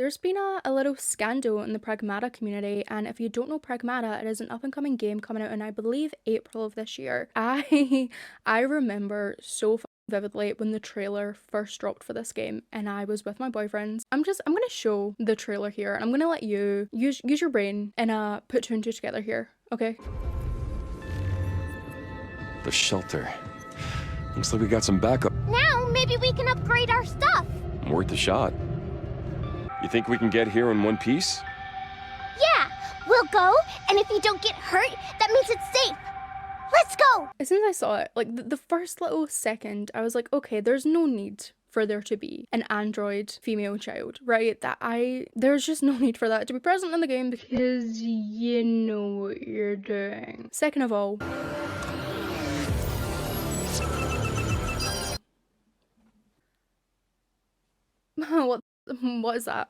There's been a little scandal in the Pragmata community, and if you don't know Pragmata, it is an up-and-coming game coming out in, I believe, April of this year. I remember so vividly when the trailer first dropped for this game, and I was with my boyfriends. I'm gonna show the trailer here, and I'm gonna let you use your brain and put two and two together here, okay? The shelter. Looks like we got some backup. Now, maybe we can upgrade our stuff. Worth a shot. You think we can get here in one piece? Yeah, we'll go, and if you don't get hurt, that means it's safe. Let's go! As soon as I saw it, like the first little second, I was like, okay, there's no need for there to be an android female child, right? There's just no need for that to be present in the game because you know what you're doing. Second of all, what is that?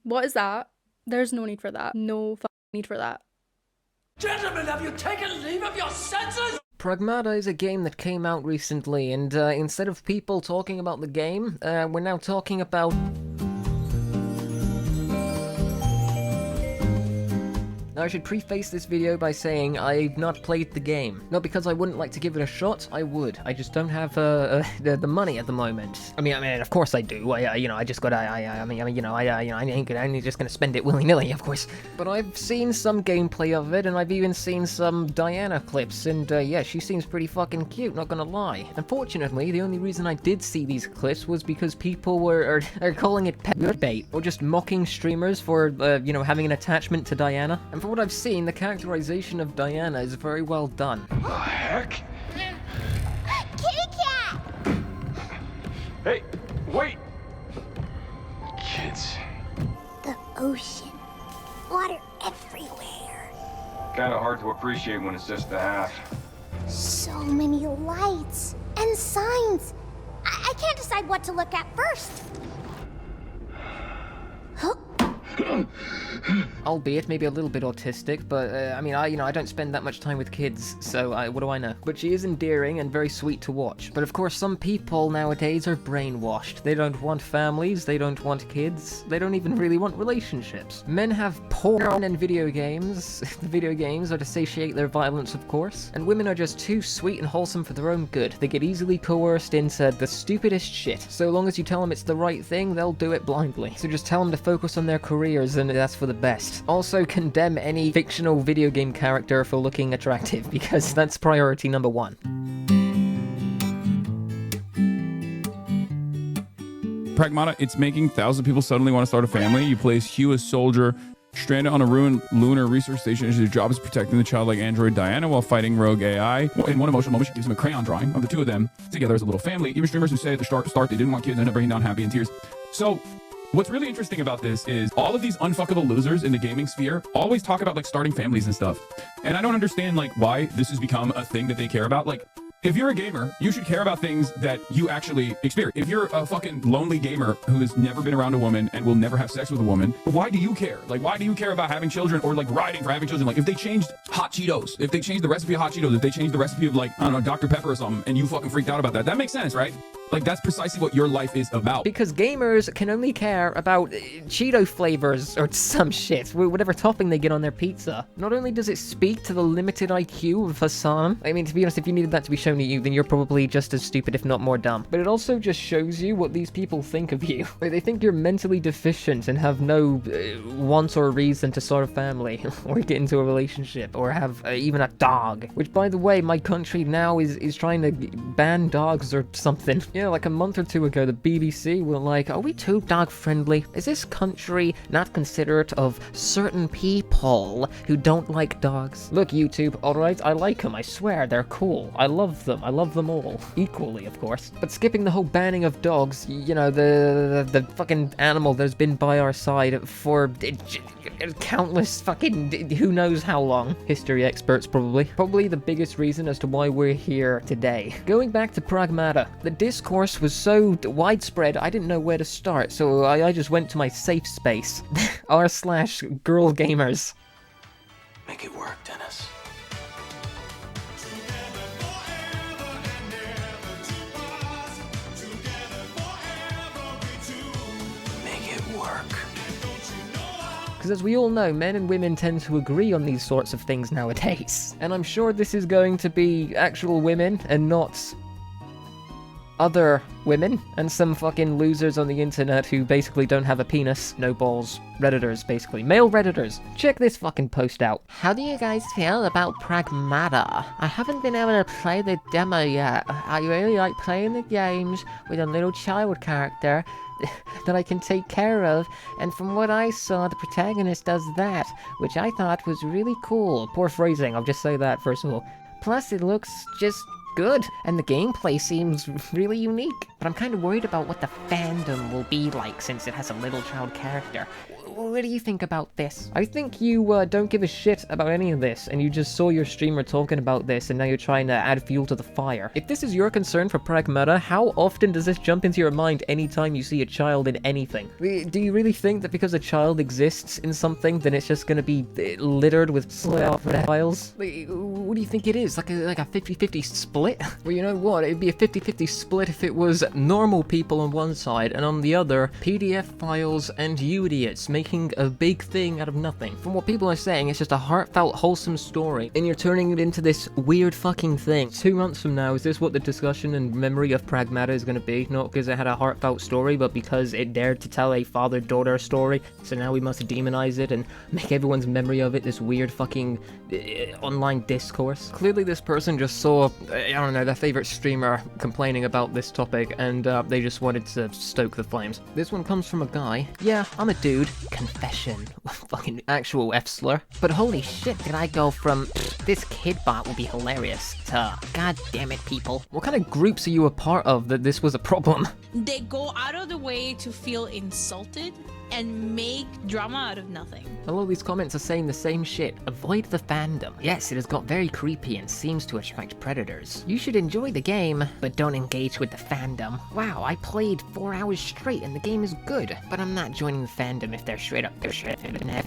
What is that? There's no need for that. No need for that. Gentlemen, have you taken leave of your senses? Pragmata is a game that came out recently, and instead of people talking about the game, we're now talking about... Now, I should preface this video by saying I've not played the game. Not because I wouldn't like to give it a shot, I would. I just don't have the money at the moment. I mean, of course I do. I ain't just gonna spend it willy-nilly, of course. But I've seen some gameplay of it, and I've even seen some Diana clips, and yeah, she seems pretty fucking cute, not gonna lie. Unfortunately, the only reason I did see these clips was because people are calling it pet bait, or just mocking streamers for, having an attachment to Diana. And for what I've seen, the characterization of Diana is very well done. The heck? Kitty cat! Hey, wait! Kids. The ocean. Water everywhere. Kinda hard to appreciate when it's just the half. So many lights and signs. I can't decide what to look at first. Huh? Albeit maybe a little bit autistic, but I don't spend that much time with kids, so what do I know? But she is endearing and very sweet to watch. But of course, some people nowadays are brainwashed. They don't want families, they don't want kids, they don't even really want relationships. Men have porn and video games. The video games are to satiate their violence, of course. And women are just too sweet and wholesome for their own good. They get easily coerced into the stupidest shit. So long as you tell them it's the right thing, they'll do it blindly. So just tell them to focus on their careers, and that's for the best. Also, condemn any fictional video game character for looking attractive, because that's priority number one. Pragmata, it's making thousands of people suddenly want to start a family. You place Hugh as soldier, stranded on a ruined lunar research station, and his job is protecting the childlike android Diana while fighting rogue AI. In one emotional moment, she gives him a crayon drawing of the two of them together as a little family. Even streamers who say at the start they didn't want kids end up breaking down happy in tears. So, what's really interesting about this is all of these unfuckable losers in the gaming sphere always talk about like starting families and stuff. And I don't understand like why this has become a thing that they care about. Like, if you're a gamer, you should care about things that you actually experience. If you're a fucking lonely gamer who has never been around a woman and will never have sex with a woman, why do you care? Like, why do you care about having children or like riding for having children? Like, if they changed hot Cheetos, if they changed the recipe of hot Cheetos, if they changed the recipe of like, I don't know, Dr. Pepper or something, and you fucking freaked out about that, that makes sense, right? Like, that's precisely what your life is about. Because gamers can only care about Cheeto flavors or some shit, whatever topping they get on their pizza. Not only does it speak to the limited IQ of Hassan, I mean, to be honest, if you needed that to be shown to you, then you're probably just as stupid, if not more dumb. But it also just shows you what these people think of you. Like, they think you're mentally deficient and have no want or reason to start a family, or get into a relationship, or have even a dog. Which, by the way, my country now is trying to ban dogs or something. Yeah, like a month or two ago, the BBC were like, are we too dog friendly? Is this country not considerate of certain people who don't like dogs? Look, YouTube, alright, I like them, I swear, they're cool. I love them all. Equally, of course. But skipping the whole banning of dogs, you know, the fucking animal that's been by our side for countless fucking who knows how long. History experts, probably. Probably the biggest reason as to why we're here today. Going back to Pragmata, the Discourse was so widespread, I didn't know where to start, so I just went to my safe space. r/girl gamers. Make it work, Dennis. Make it work. Because as we all know, men and women tend to agree on these sorts of things nowadays. And I'm sure this is going to be actual women and not other women and some fucking losers on the internet who basically don't have a penis, no balls. Redditors, basically. Male Redditors. Check this fucking post out. How do you guys feel about Pragmata? I haven't been able to play the demo yet. I really like playing the games with a little child character that I can take care of, and from what I saw, the protagonist does that, which I thought was really cool. Poor phrasing, I'll just say that first of all. Plus, it looks just good, and the gameplay seems really unique. But I'm kind of worried about what the fandom will be like since it has a little child character. What do you think about this? I think you don't give a shit about any of this, and you just saw your streamer talking about this, and now you're trying to add fuel to the fire. If this is your concern for Pragmata, how often does this jump into your mind anytime you see a child in anything? Do you really think that because a child exists in something, then it's just gonna be littered with pedophiles? What do you think it is? Like a 50-50 split? Well, you know what? It'd be a 50-50 split if it was normal people on one side, and on the other, PDF files and you idiots making a big thing out of nothing. From what people are saying, it's just a heartfelt, wholesome story, and you're turning it into this weird fucking thing. 2 months from now, is this what the discussion and memory of Pragmata is gonna be? Not because it had a heartfelt story, but because it dared to tell a father-daughter story, so now we must demonize it and make everyone's memory of it this weird fucking online discourse. Clearly this person just saw, I don't know, their favorite streamer complaining about this topic, and they just wanted to stoke the flames. This one comes from a guy. Yeah, I'm a dude. Confession. Fucking actual F-slur. But holy shit, did I go from, this kid bot will be hilarious, to, god damn it, people. What kind of groups are you a part of that this was a problem? They go out of the way to feel insulted and make drama out of nothing. A lot of these comments are saying the same shit. Avoid the fandom. Yes, it has got very creepy and seems to attract predators. You should enjoy the game, but don't engage with the fandom. Wow, I played 4 hours straight and the game is good, but I'm not joining the fandom if they're straight up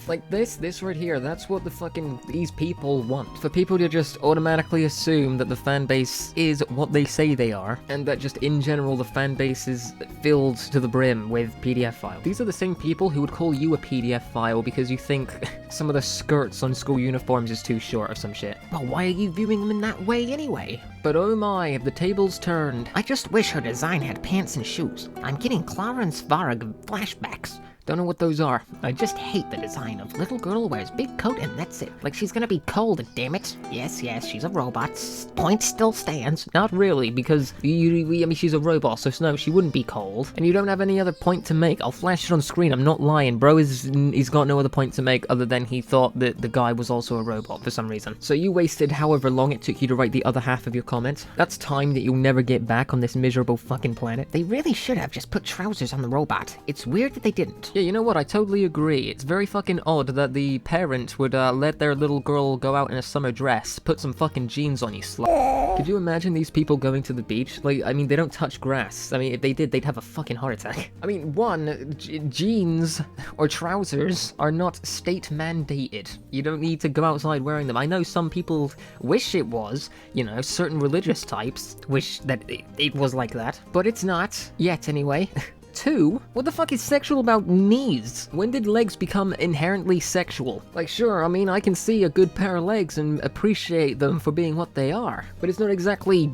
like this right here. That's what the fucking these people want. For people to just automatically assume that the fan base is what they say they are, and that just in general the fan base is filled to the brim with PDF files. These are the same people who would call you a PDF file because you think some of the skirts on school uniforms is too short or some shit. Well, why are you viewing them in that way anyway? But oh my, have the tables turned. I just wish her design had pants and shoes. I'm getting Clarence Varg flashbacks. Don't know what those are. I just hate the design of little girl wears big coat and that's it. Like she's gonna be cold, damn it. Yes, she's a robot. Point still stands. Not really, because I mean, she's a robot, so no, she wouldn't be cold. And you don't have any other point to make. I'll flash it on screen. I'm not lying. Bro he's got no other point to make other than he thought that the guy was also a robot for some reason. So you wasted however long it took you to write the other half of your comment. That's time that you'll never get back on this miserable fucking planet. They really should have just put trousers on the robot. It's weird that they didn't. Yeah, you know what? I totally agree. It's very fucking odd that the parent would let their little girl go out in a summer dress, put some fucking jeans on, you slut. Could you imagine these people going to the beach? Like, I mean, they don't touch grass. I mean, if they did, they'd have a fucking heart attack. I mean, one, jeans or trousers are not state mandated. You don't need to go outside wearing them. I know some people wish it was, you know, certain religious types wish that it was like that, but it's not. Yet, anyway. 2, what the fuck is sexual about knees? When did legs become inherently sexual? Like, sure, I mean, I can see a good pair of legs and appreciate them for being what they are, but it's not exactly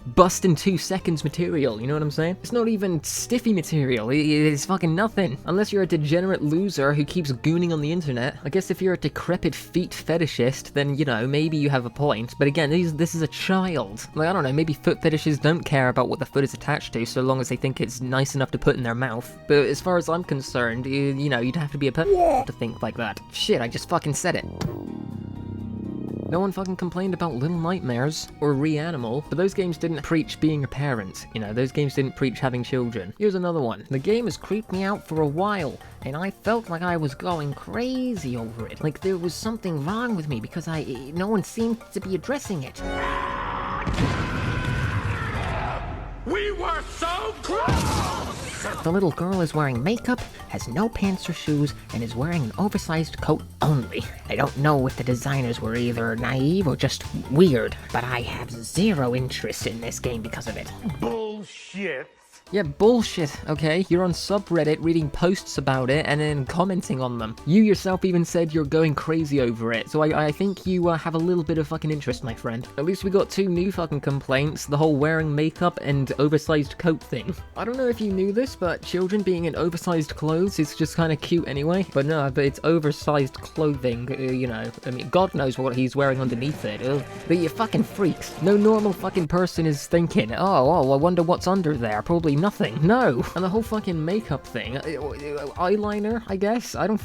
bust in 2 seconds material, you know what I'm saying? It's not even stiffy material, it's fucking nothing. Unless you're a degenerate loser who keeps gooning on the internet. I guess if you're a decrepit feet fetishist, then, you know, maybe you have a point. But again, this is a child. Like, I don't know, maybe foot fetishes don't care about what the foot is attached to, so long as they think it's nice enough to put in their mouth. But as far as I'm concerned, you know, you'd have to be a to think like that. Shit, I just fucking said it. No one fucking complained about Little Nightmares or Reanimal, but those games didn't preach being a parent. You know, those games didn't preach having children. Here's another one. The game has creeped me out for a while, and I felt like I was going crazy over it. Like there was something wrong with me because no one seemed to be addressing it. We were so close! The little girl is wearing makeup, has no pants or shoes, and is wearing an oversized coat only. I don't know if the designers were either naive or just weird, but I have zero interest in this game because of it. Bullshit. Yeah, bullshit, okay? You're on subreddit reading posts about it and then commenting on them. You yourself even said you're going crazy over it, so I think you have a little bit of fucking interest, my friend. At least we got 2 new fucking complaints, the whole wearing makeup and oversized coat thing. I don't know if you knew this, but children being in oversized clothes is just kind of cute anyway. But no, but it's oversized clothing, you know. I mean, God knows what he's wearing underneath it. Ugh. But you fucking freaks. No normal fucking person is thinking, oh, I wonder what's under there. Probably nothing. No. And the whole fucking makeup thing. Eyeliner, I guess? I'm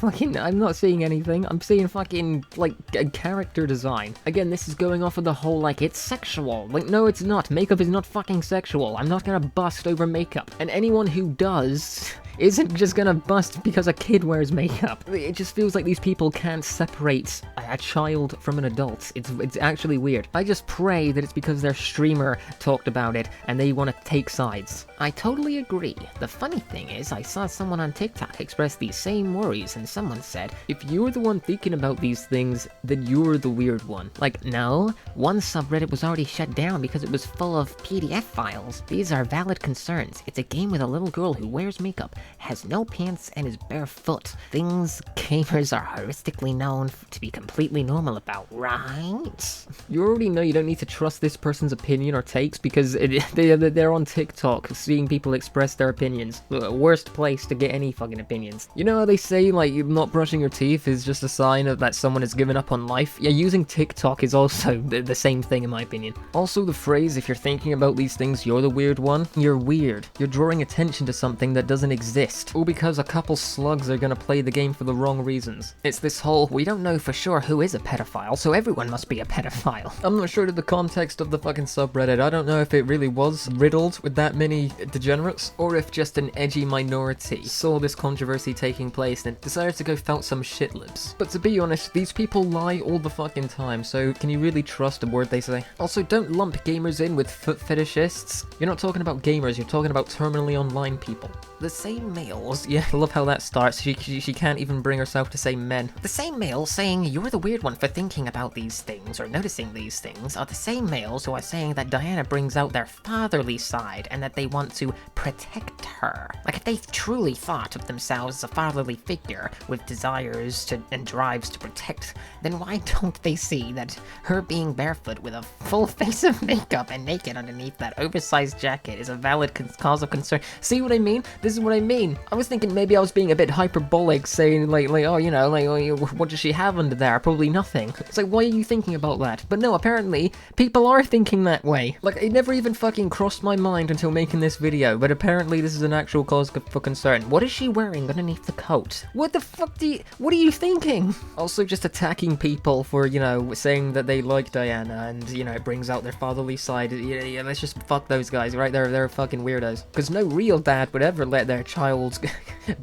not seeing anything. I'm seeing fucking, like, a character design. Again, this is going off of the whole, like, it's sexual. Like, no, it's not. Makeup is not fucking sexual. I'm not gonna bust over makeup. And anyone who does isn't just gonna bust because a kid wears makeup. It just feels like these people can't separate a child from an adult. It's actually weird. I just pray that it's because their streamer talked about it and they want to take sides. I totally agree. The funny thing is, I saw someone on TikTok express these same worries, and someone said, if you're the one thinking about these things, then you're the weird one. Like, no, one subreddit was already shut down because it was full of PDF files. These are valid concerns. It's a game with a little girl who wears makeup, has no pants, and is barefoot. Things gamers are heuristically known to be completely normal about, right? You already know you don't need to trust this person's opinion or takes because they're on TikTok seeing people express their opinions. The worst place to get any fucking opinions. You know how they say, like, not brushing your teeth is just a sign of that someone has given up on life? Yeah, using TikTok is also the same thing in my opinion. Also, the phrase, if you're thinking about these things, you're the weird one. You're weird. You're drawing attention to something that doesn't exist. All because a couple slugs are gonna play the game for the wrong reasons. It's this whole, we don't know for sure who is a pedophile, so everyone must be a pedophile. I'm not sure of the context of the fucking subreddit. I don't know if it really was riddled with that many degenerates, or if just an edgy minority saw this controversy taking place and decided to go felt some shit libs. But to be honest, these people lie all the fucking time, so can you really trust a word they say? Also, don't lump gamers in with foot fetishists. You're not talking about gamers, you're talking about terminally online people. The same males, yeah, I love how that starts, she can't even bring herself to say men. The same males saying you're the weird one for thinking about these things or noticing these things are the same males who are saying that Diana brings out their fatherly side and that they want to protect her. Like, if they truly thought of themselves as a fatherly figure with desires to and drives to protect, then why don't they see that her being barefoot with a full face of makeup and naked underneath that oversized jacket is a valid cause of concern? See what I mean? This is what I mean. I was thinking maybe I was being a bit hyperbolic, saying like oh, you know, like, oh, what does she have under there? Probably nothing. It's like, why are you thinking about that? But no, apparently, people are thinking that way. Like, it never even fucking crossed my mind until making this video, but apparently this is an actual cause for concern. What is she wearing underneath the coat? What the fuck what are you thinking? Also, just attacking people for, you know, saying that they like Diana and, you know, it brings out their fatherly side. Yeah, let's just fuck those guys, right? They're fucking weirdos. Because no real dad would ever let their child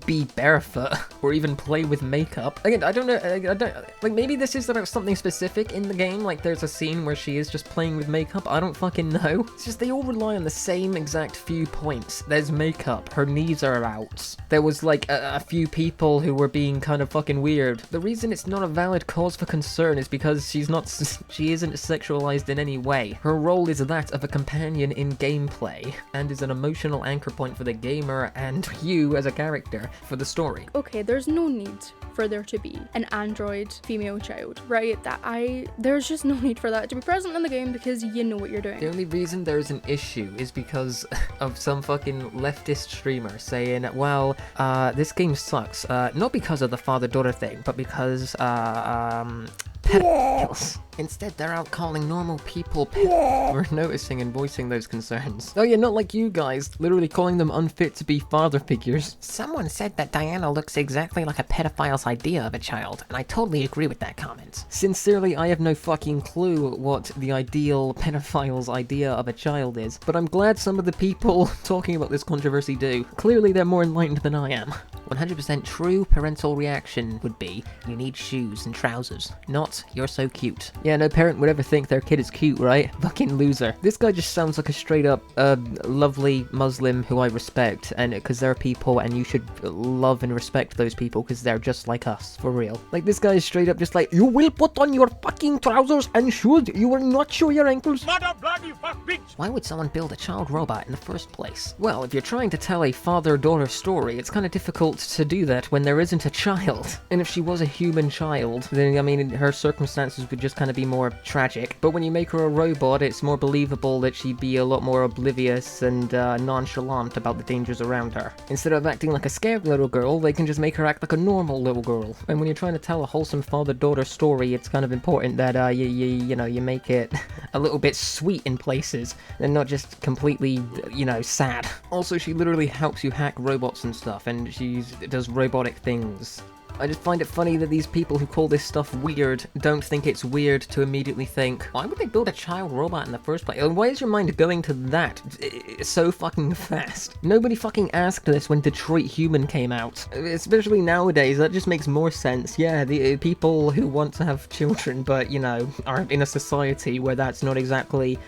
be barefoot or even play with makeup. Again, I don't know, I don't, like, maybe this is about something specific in the game, like there's a scene where she is just playing with makeup, I don't fucking know. It's just they all rely on the same exact few points. There's makeup, her knees are out, there was like a few people who were being kind of fucking weird. The reason it's not a valid cause for concern is because she isn't sexualized in any way. Her role is that of a companion in gameplay, and is an emotional anchor point for the gamer and you as a character for the story. Okay, there's no need for there to be an android female child, right? There's just no need for that to be present in the game because you know what you're doing. The only reason there's an issue is because of some fucking leftist streamer saying, well, this game sucks. Not because of the father-daughter thing, but because, pedophiles. Instead, they're out calling normal people pedophiles. We're noticing and voicing those concerns. Oh yeah, not like you guys, literally calling them unfit to be father figures. Someone said that Diana looks exactly like a pedophile's idea of a child, and I totally agree with that comment. Sincerely, I have no fucking clue what the ideal pedophile's idea of a child is, but I'm glad some of the people talking about this controversy do. Clearly, they're more enlightened than I am. 100% true parental reaction would be, you need shoes and trousers, not, you're so cute. Yeah, no parent would ever think their kid is cute, right? Fucking loser. This guy just sounds like a straight up, lovely Muslim who I respect, and because there are people and you should love and respect those people because they're just like us, for real. Like, this guy is straight up just like, you will put on your fucking trousers and shoes, you will not show your ankles. Mother bloody fuck bitch! Why would someone build a child robot in the first place? Well, if you're trying to tell a father-daughter story, it's kind of difficult to do that when there isn't a child. And if she was a human child, then, I mean, her circumstances would just kind of be more tragic. But when you make her a robot, it's more believable that she'd be a lot more oblivious and nonchalant about the dangers around her. Instead of acting like a scared little girl, they can just make her act like a normal little girl. And when you're trying to tell a wholesome father-daughter story, it's kind of important that you know, you make it a little bit sweet in places, and not just completely, you know, sad. Also, she literally helps you hack robots and stuff, and she does robotic things. I just find it funny that these people who call this stuff weird don't think it's weird to immediately think, why would they build a child robot in the first place? And why is your mind going to that so fucking fast? Nobody fucking asked this when Detroit Human came out. Especially nowadays, that just makes more sense. Yeah, the people who want to have children, but, you know, are in a society where that's not exactly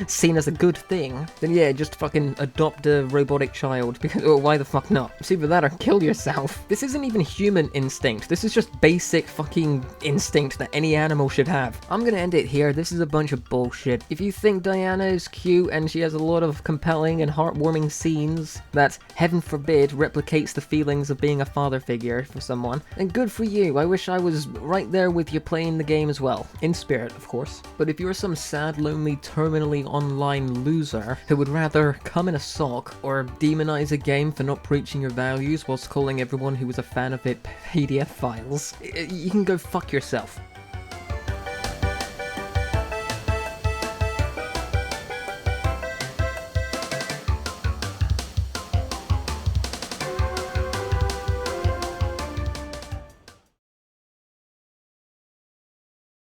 seen as a good thing, then yeah, just fucking adopt a robotic child, because, oh, why the fuck not? It's either that or kill yourself. This isn't even human instinct, this is just basic fucking instinct that any animal should have. I'm gonna end it here, this is a bunch of bullshit. If you think Diana is cute and she has a lot of compelling and heartwarming scenes that, heaven forbid, replicates the feelings of being a father figure for someone, then good for you. I wish I was right there with you playing the game as well. In spirit, of course. But if you're some sad, lonely, terminally online loser who would rather come in a sock or demonize a game for not preaching your values whilst calling everyone who was a fan of it PDF files, you can go fuck yourself.